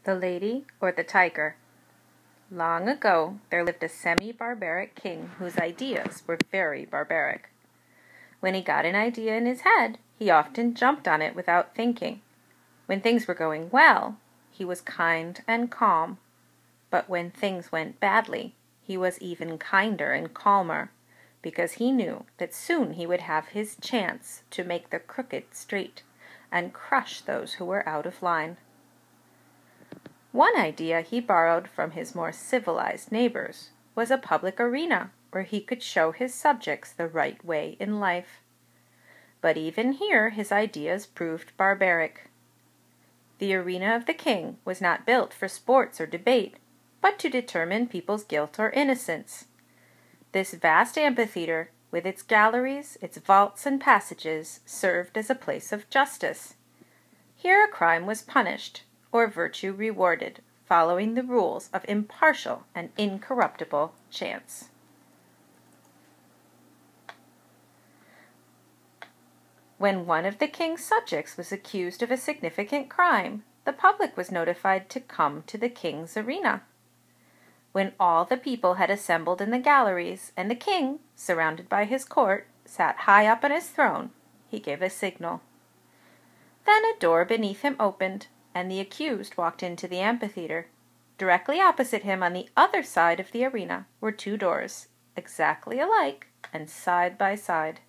The Lady or the Tiger. Long ago, there lived a semi-barbaric king whose ideas were very barbaric. When he got an idea in his head, he often jumped on it without thinking. When things were going well, he was kind and calm. But when things went badly, he was even kinder and calmer, because he knew that soon he would have his chance to make the crooked straight and crush those who were out of line. One idea he borrowed from his more civilized neighbors was a public arena where he could show his subjects the right way in life. But even here his ideas proved barbaric. The arena of the king was not built for sports or debate, but to determine people's guilt or innocence. This vast amphitheater, with its galleries, its vaults and passages, served as a place of justice. Here a crime was punished, or virtue rewarded, following the rules of impartial and incorruptible chance. When one of the king's subjects was accused of a significant crime, the public was notified to come to the king's arena. When all the people had assembled in the galleries, and the king, surrounded by his court, sat high up on his throne, he gave a signal. Then a door beneath him opened, and the accused walked into the amphitheater. Directly opposite him on the other side of the arena were two doors, exactly alike and side by side.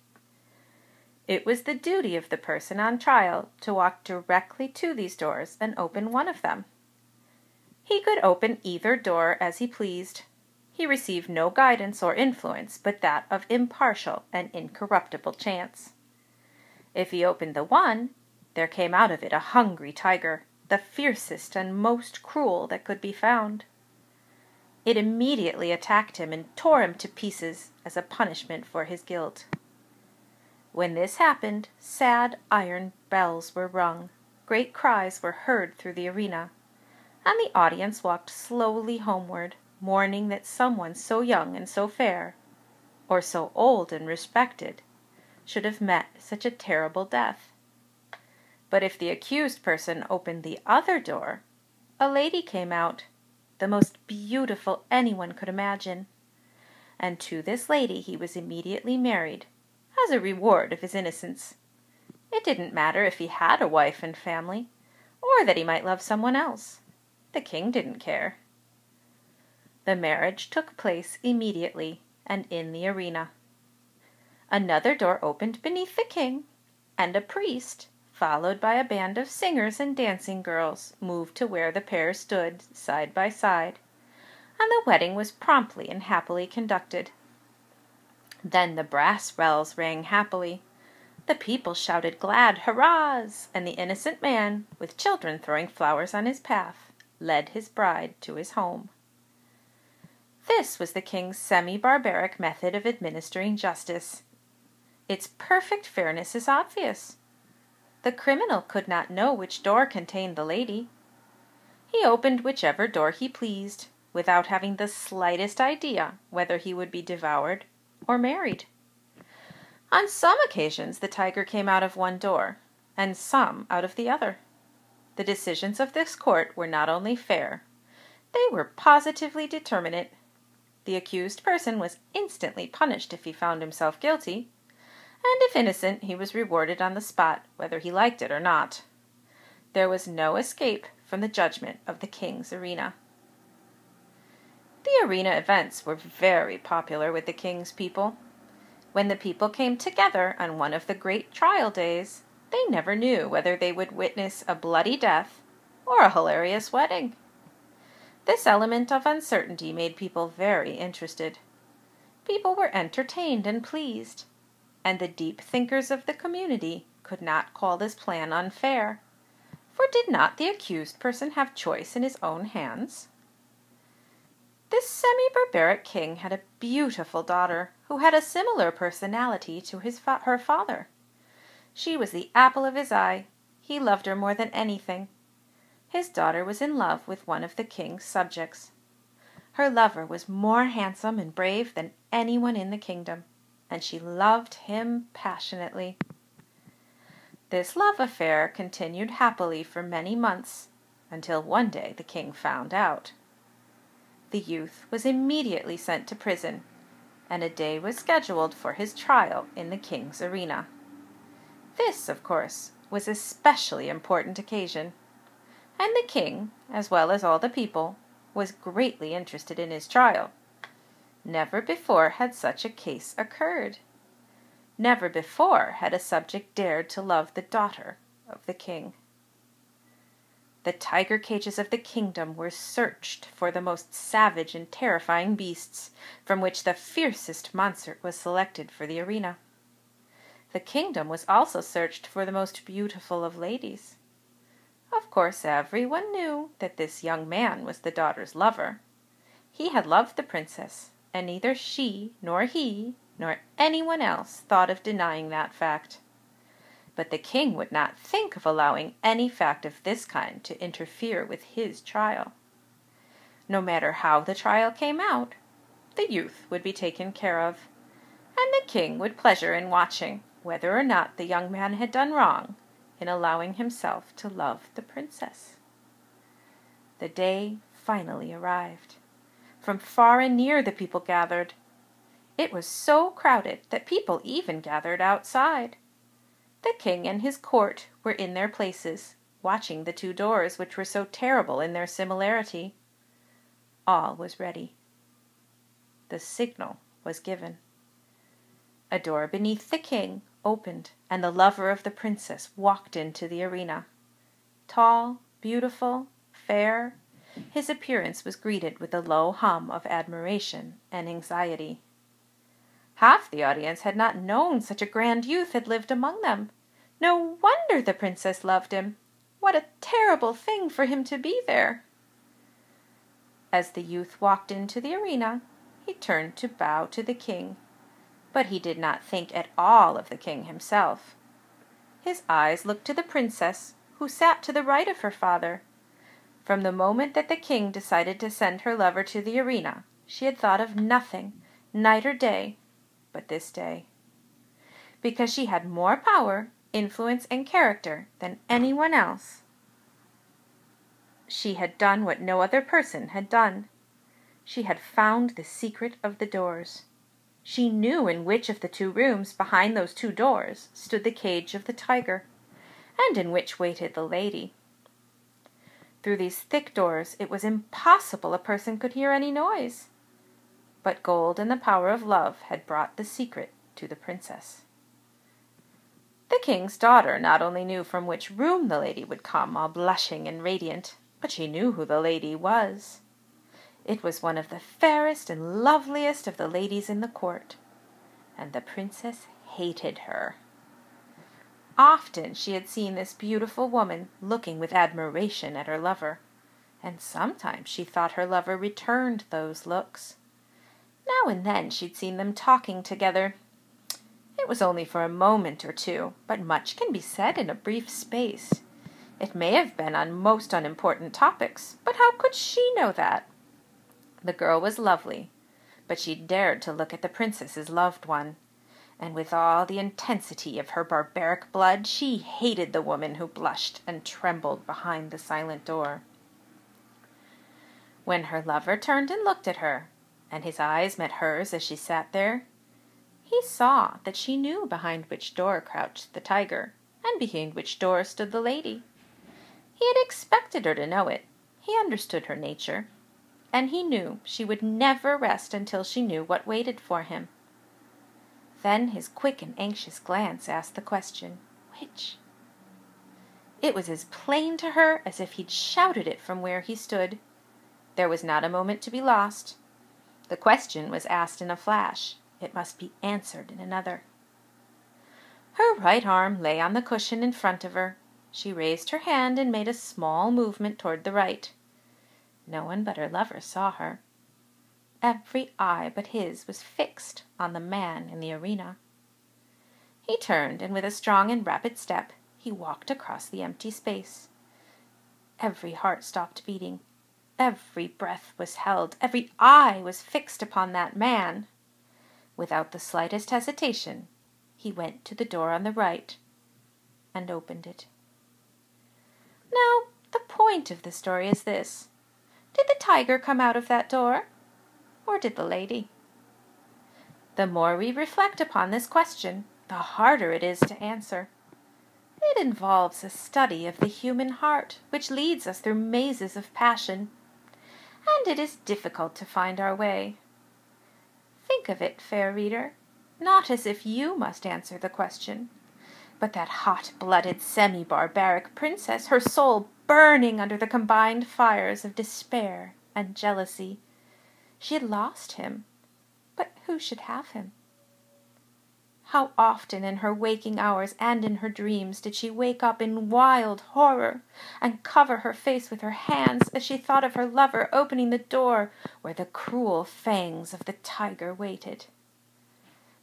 It was the duty of the person on trial to walk directly to these doors and open one of them. He could open either door as he pleased. He received no guidance or influence but that of impartial and incorruptible chance. If he opened the one, there came out of it a hungry tiger, the fiercest and most cruel that could be found. It immediately attacked him and tore him to pieces as a punishment for his guilt. When this happened, sad iron bells were rung, great cries were heard through the arena, and the audience walked slowly homeward, mourning that someone so young and so fair, or so old and respected, should have met such a terrible death. But if the accused person opened the other door, a lady came out, the most beautiful anyone could imagine, and to this lady he was immediately married, as a reward of his innocence. It didn't matter if he had a wife and family, or that he might love someone else. The king didn't care. The marriage took place immediately and in the arena. Another door opened beneath the king, and a priest, followed by a band of singers and dancing girls, moved to where the pair stood side by side, and the wedding was promptly and happily conducted. Then the brass bells rang happily, the people shouted glad hurrahs, and the innocent man, with children throwing flowers on his path, led his bride to his home. This was the king's semi-barbaric method of administering justice. Its perfect fairness is obvious. The criminal could not know which door contained the lady. He opened whichever door he pleased, without having the slightest idea whether he would be devoured or married. On some occasions the tiger came out of one door, and some out of the other. The decisions of this court were not only fair, they were positively determinate. The accused person was instantly punished if he found himself guilty, and if innocent he was rewarded on the spot, whether he liked it or not. There was no escape from the judgment of the king's arena. The arena events were very popular with the king's people. When the people came together on one of the great trial days, they never knew whether they would witness a bloody death or a hilarious wedding. This element of uncertainty made people very interested. People were entertained and pleased, and the deep thinkers of the community could not call this plan unfair, for did not the accused person have choice in his own hands? This semi-barbaric king had a beautiful daughter who had a similar personality to her father. She was the apple of his eye. He loved her more than anything. His daughter was in love with one of the king's subjects. Her lover was more handsome and brave than anyone in the kingdom, and she loved him passionately. This love affair continued happily for many months, until one day the king found out. The youth was immediately sent to prison, and a day was scheduled for his trial in the king's arena. This, of course, was a specially important occasion, and the king, as well as all the people, was greatly interested in his trial. Never before had such a case occurred. Never before had a subject dared to love the daughter of the king. The tiger cages of the kingdom were searched for the most savage and terrifying beasts, from which the fiercest monster was selected for the arena. The kingdom was also searched for the most beautiful of ladies. Of course, everyone knew that this young man was the daughter's lover. He had loved the princess, and neither she, nor he, nor anyone else thought of denying that fact. But the king would not think of allowing any fact of this kind to interfere with his trial. No matter how the trial came out, the youth would be taken care of, and the king would pleasure in watching whether or not the young man had done wrong in allowing himself to love the princess. The day finally arrived. From far and near the people gathered. It was so crowded that people even gathered outside. The king and his court were in their places, watching the two doors which were so terrible in their similarity. All was ready. The signal was given. A door beneath the king opened, and the lover of the princess walked into the arena. Tall, beautiful, fair, his appearance was greeted with a low hum of admiration and anxiety. Half the audience had not known such a grand youth had lived among them. No wonder the princess loved him. What a terrible thing for him to be there! As the youth walked into the arena, he turned to bow to the king, but he did not think at all of the king himself. His eyes looked to the princess, who sat to the right of her father. From the moment that the king decided to send her lover to the arena, she had thought of nothing, night or day, but this day. Because she had more power, influence, and character than anyone else. She had done what no other person had done. She had found the secret of the doors. She knew in which of the two rooms behind those two doors stood the cage of the tiger, and in which waited the lady. Through these thick doors it was impossible a person could hear any noise. But gold and the power of love had brought the secret to the princess. The king's daughter not only knew from which room the lady would come, all blushing and radiant, but she knew who the lady was. It was one of the fairest and loveliest of the ladies in the court, and the princess hated her. Often she had seen this beautiful woman looking with admiration at her lover, and sometimes she thought her lover returned those looks. Now and then she'd seen them talking together. It was only for a moment or two, but much can be said in a brief space. It may have been on most unimportant topics, but how could she know that? The girl was lovely, but she dared to look at the princess's loved one, and with all the intensity of her barbaric blood she hated the woman who blushed and trembled behind the silent door. When her lover turned and looked at her, and his eyes met hers as she sat there, he saw that she knew behind which door crouched the tiger, and behind which door stood the lady. He had expected her to know it. He understood her nature, and he knew she would never rest until she knew what waited for him. Then his quick and anxious glance asked the question, which? It was as plain to her as if he'd shouted it from where he stood. There was not a moment to be lost. The question was asked in a flash. It must be answered in another. Her right arm lay on the cushion in front of her. She raised her hand and made a small movement toward the right. No one but her lover saw her. Every eye but his was fixed on the man in the arena. He turned, and with a strong and rapid step, he walked across the empty space. Every heart stopped beating. Every breath was held. Every eye was fixed upon that man. Without the slightest hesitation, he went to the door on the right and opened it. Now, the point point of the story is this: did the tiger come out of that door, or did the lady? The more we reflect upon this question, the harder it is to answer. It involves a study of the human heart, which leads us through mazes of passion, and it is difficult to find our way. Think of it, fair reader, not as if you must answer the question, but that hot-blooded, semi-barbaric princess, her soul burning under the combined fires of despair and jealousy. She had lost him, but who should have him? How often in her waking hours and in her dreams did she wake up in wild horror and cover her face with her hands as she thought of her lover opening the door where the cruel fangs of the tiger waited.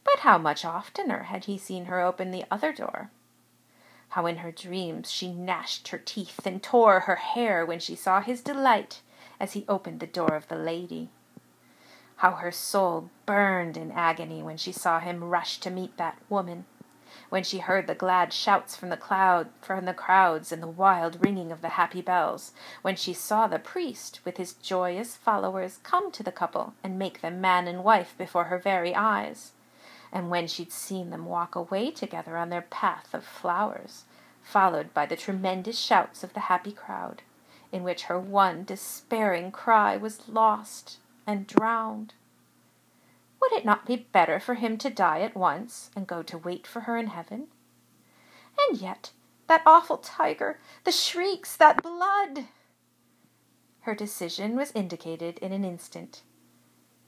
But how much oftener had he seen her open the other door? How in her dreams she gnashed her teeth and tore her hair when she saw his delight as he opened the door of the lady. How her soul burned in agony when she saw him rush to meet that woman, when she heard the glad shouts from the crowds and the wild ringing of the happy bells, when she saw the priest with his joyous followers come to the couple and make them man and wife before her very eyes, and when she'd seen them walk away together on their path of flowers, followed by the tremendous shouts of the happy crowd, in which her one despairing cry was lost and drowned. Would it not be better for him to die at once and go to wait for her in heaven? And yet, that awful tiger, the shrieks, that blood! Her decision was indicated in an instant,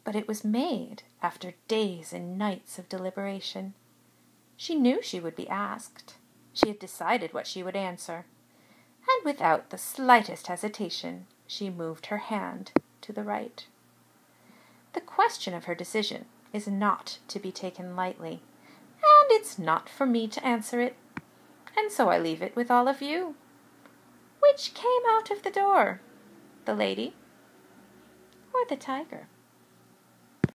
but it was made after days and nights of deliberation. She knew she would be asked. She had decided what she would answer, and without the slightest hesitation, she moved her hand to the right. The question of her decision is not to be taken lightly, and it's not for me to answer it, and so I leave it with all of you. Which came out of the door, the lady or the tiger?